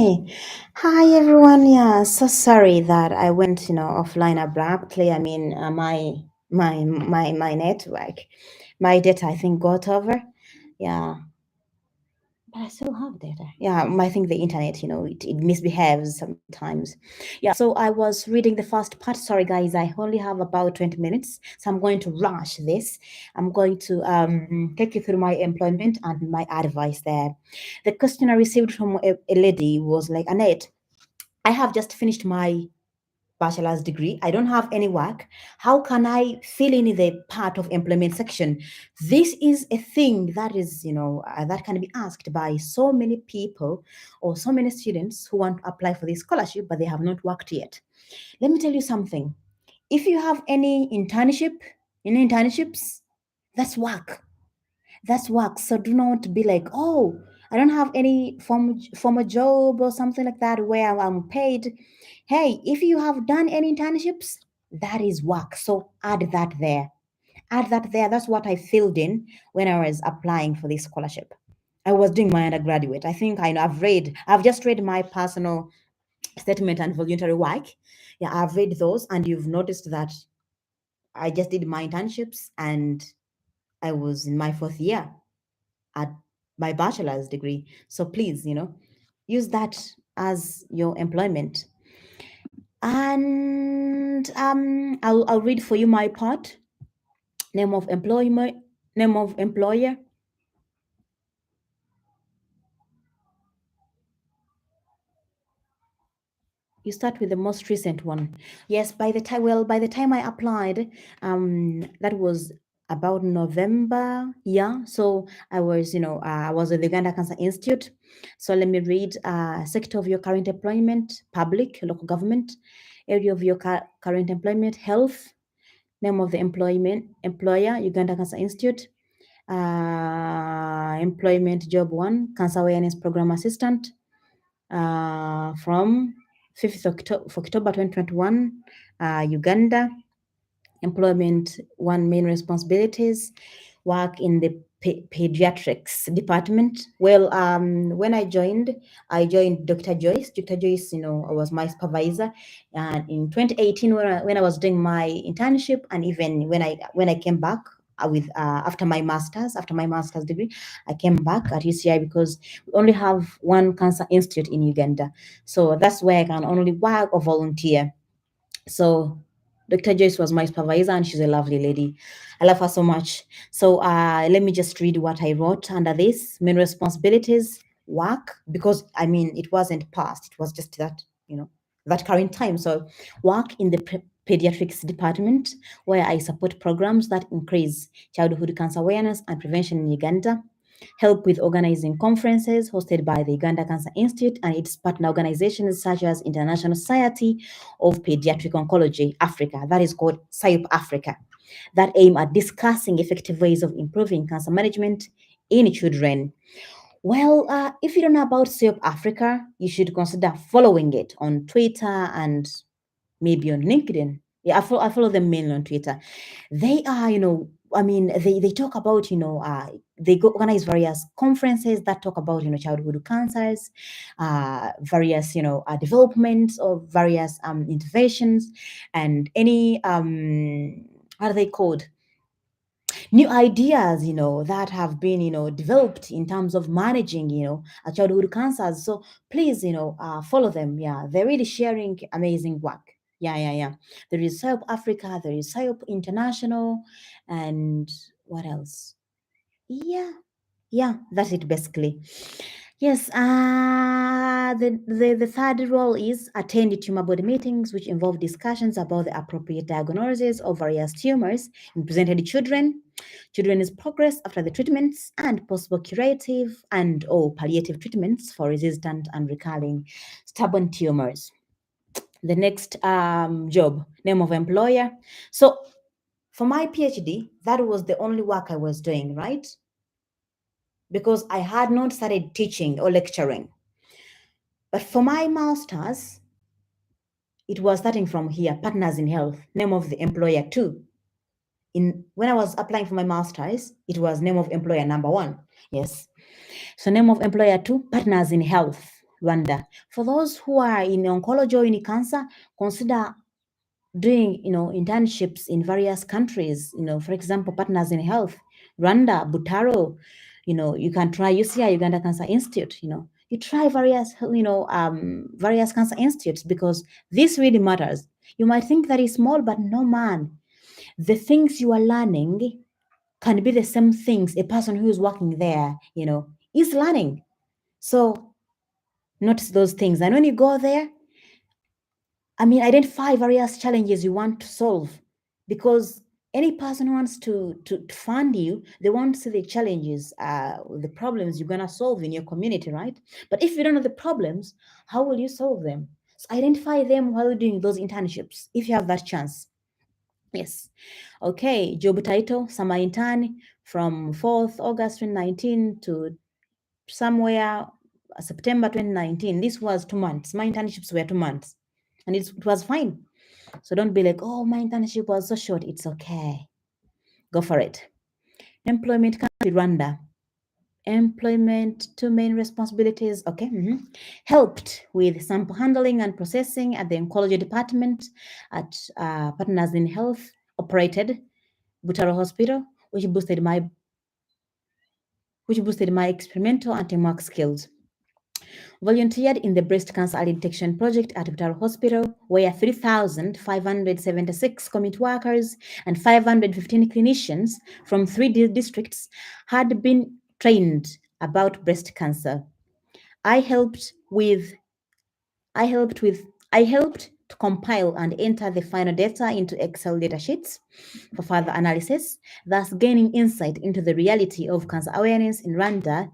Hi everyone. Yeah, so sorry that I went, offline abruptly. I mean, my network, my data, I think got over. Yeah, but I still have data. Yeah, I think the internet, it misbehaves sometimes. Yeah, so I was reading the first part. Sorry guys, I only have about 20 minutes, so I'm going to rush this. I'm going to take you through my employment and my advice there. The question I received from a lady was like, Annette, I have just finished my bachelor's degree. I don't have any work. How can I fill in the part of employment section? This is a thing that is, that can be asked by so many people or so many students who want to apply for this scholarship, but they have not worked yet. Let me tell you something. If you have any internships, that's work. That's work. So do not be like, oh, I don't have any former job or something like that where I'm paid. Hey, if you have done any internships, that is work. So add that there. Add that there. That's what I filled in when I was applying for this scholarship. I was doing my undergraduate. I think I know I've just read my personal statement and voluntary work. Yeah, I've read those, and you've noticed that I just did my internships and I was in my fourth year at my bachelor's degree. So please, use that as your employment. And I'll read for you my part. Name of employment, name of employer. You start with the most recent one. Yes, by the time I applied, that was about November. Yeah, so I was, I was at the Uganda Cancer Institute. So let me read: sector of your current employment, public, local government; area of your current employment, health; name of the employer, Uganda Cancer Institute; employment, job one, cancer awareness program assistant, from 5th October 2021, Uganda. Employment one, main responsibilities: work in the pediatrics department. Well, when I joined Dr. Joyce. Dr. Joyce, was my supervisor, and in 2018, when I was doing my internship, and even when I came back with after my master's degree, I came back at UCI because we only have one cancer institute in Uganda, so that's where I can only work or volunteer. So Dr. Joyce was my supervisor, and she's a lovely lady. I love her so much. So let me just read what I wrote under this: main responsibilities, work, because I mean it wasn't past, it was just that, that current time. So work in the pediatrics department, where I support programs that increase childhood cancer awareness and prevention in Uganda. Help with organizing conferences hosted by the Uganda Cancer Institute and its partner organizations such as International Society of Pediatric Oncology Africa, that is called SIOP Africa, that aim at discussing effective ways of improving cancer management in children. Well, if you don't know about SIOP Africa, you should consider following it on Twitter and maybe on LinkedIn. Yeah, I follow them mainly on Twitter. They are, I mean, they talk about, they organize various conferences that talk about, childhood cancers, various, developments of various interventions, and any, what are they called? New ideas, that have been, developed in terms of managing, childhood cancers. So please, follow them. Yeah, they're really sharing amazing work. Yeah. There is SIOP Africa, there is SIOP International, and what else? Yeah, that's it basically. Yes, the third role is attend tumor board meetings, which involve discussions about the appropriate diagnosis of various tumors in presented children's progress after the treatments, and possible curative and or palliative treatments for resistant and recurring stubborn tumors. The next job, name of employer. So for my PhD, that was the only work I was doing, right? Because I had not started teaching or lecturing. But for my master's, it was starting from here, Partners in Health, name of the employer too. When I was applying for my master's, it was name of employer number one. Yes. So name of employer two, Partners in Health. Rwanda. For those who are in oncology or in cancer, consider doing, internships in various countries, for example, Partners in Health, Rwanda, Butaro, you can try UCI, Uganda Cancer Institute, you try various cancer institutes, because this really matters. You might think that is small, but no, man, the things you are learning can be the same things a person who is working there, is learning. So notice those things. And when you go there, identify various challenges you want to solve, because any person who wants to fund you, they want to see the challenges, the problems you're going to solve in your community, right? But if you don't know the problems, how will you solve them? So identify them while you're doing those internships, if you have that chance. Yes. Okay, job title, summer intern, from 4th August 2019 to somewhere September 2019. This was 2 months. My internships were 2 months, and it was fine. So don't be like, oh, my internship was so short. It's okay. Go for it. Employment country, Rwanda. Employment, 2 main responsibilities. Okay. Helped with sample handling and processing at the oncology department at Partners in Health operated Butaro Hospital, which boosted my experimental and teamwork skills. Volunteered in the breast cancer early detection project at Butaro Hospital, where 3,576 community workers and 515 clinicians from 3 districts had been trained about breast cancer. I helped to compile and enter the final data into Excel datasheets for further analysis, thus gaining insight into the reality of cancer awareness in Rwanda,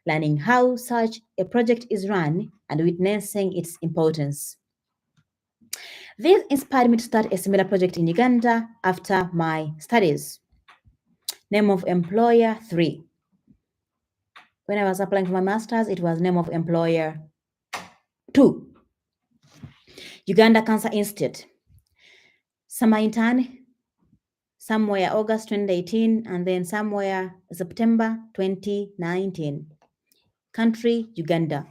learning how such a project is run, and witnessing its importance. This inspired me to start a similar project in Uganda after my studies. Name of employer 3. When I was applying for my master's, it was name of employer 2. Uganda Cancer Institute. Summer intern, somewhere August 2018, and then somewhere September 2019. Country, Uganda.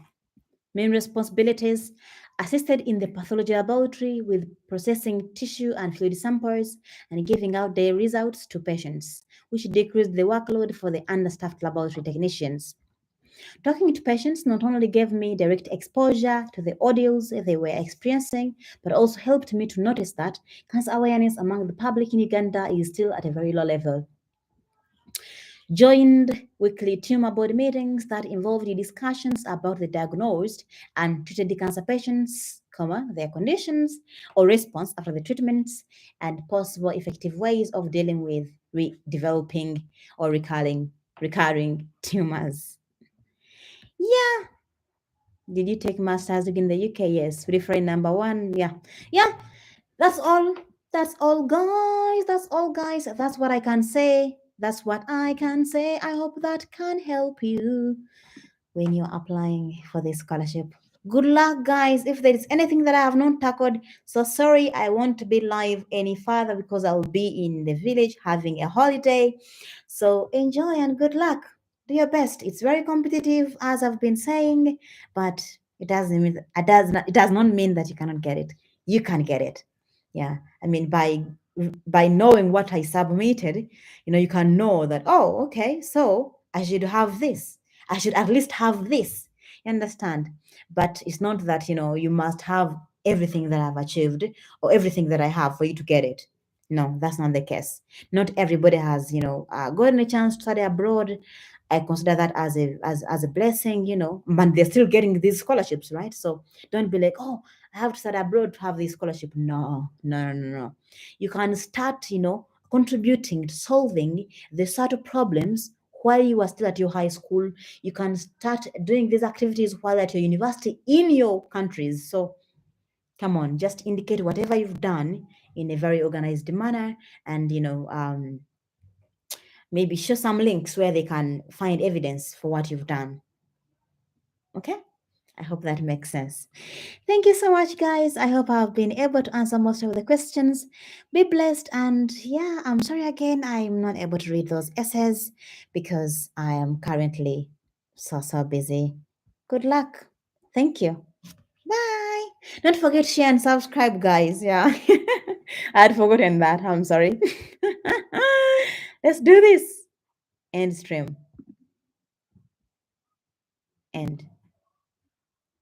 Main responsibilities: assisted in the pathology laboratory with processing tissue and fluid samples and giving out their results to patients, which decreased the workload for the understaffed laboratory technicians. Talking to patients not only gave me direct exposure to the ordeals they were experiencing, but also helped me to notice that cancer awareness among the public in Uganda is still at a very low level. Joined weekly tumor board meetings that involved discussions about the diagnosed and treated cancer patients, their conditions or response after the treatments, and possible effective ways of dealing with developing or recurring tumors. Yeah. Did you take master's degree in the UK? Yes. Referring number 1. Yeah. That's all. That's all, guys. That's what I can say. I hope that can help you when you're applying for this scholarship. Good luck, guys. If there is anything that I have not tackled, so sorry, I won't be live any further because I'll be in the village having a holiday. So enjoy and good luck. Do your best. It's very competitive, as I've been saying, but it does not mean that you cannot get it. You can get it. Yeah. By knowing what I submitted, you can know that, oh, okay, so I should have this. I should at least have this. You understand? But it's not that, you must have everything that I've achieved or everything that I have for you to get it. No, that's not the case. Not everybody has, gotten a chance to study abroad. I consider that as a blessing, but they're still getting these scholarships, right? So don't be like, oh, I have to study abroad to have this scholarship. No. You can start, contributing to solving the sort of problems while you are still at your high school. You can start doing these activities while at your university in your countries. So come on, just indicate whatever you've done in a very organized manner, and maybe show some links where they can find evidence for what you've done. Okay? I hope that makes sense. Thank you so much, guys. I hope I've been able to answer most of the questions. Be blessed. And yeah, I'm sorry again, I'm not able to read those essays because I am currently so busy. Good luck. Thank you. Bye. Don't forget share and subscribe, guys. Yeah. I had forgotten that. I'm sorry. Let's do this. End stream. End.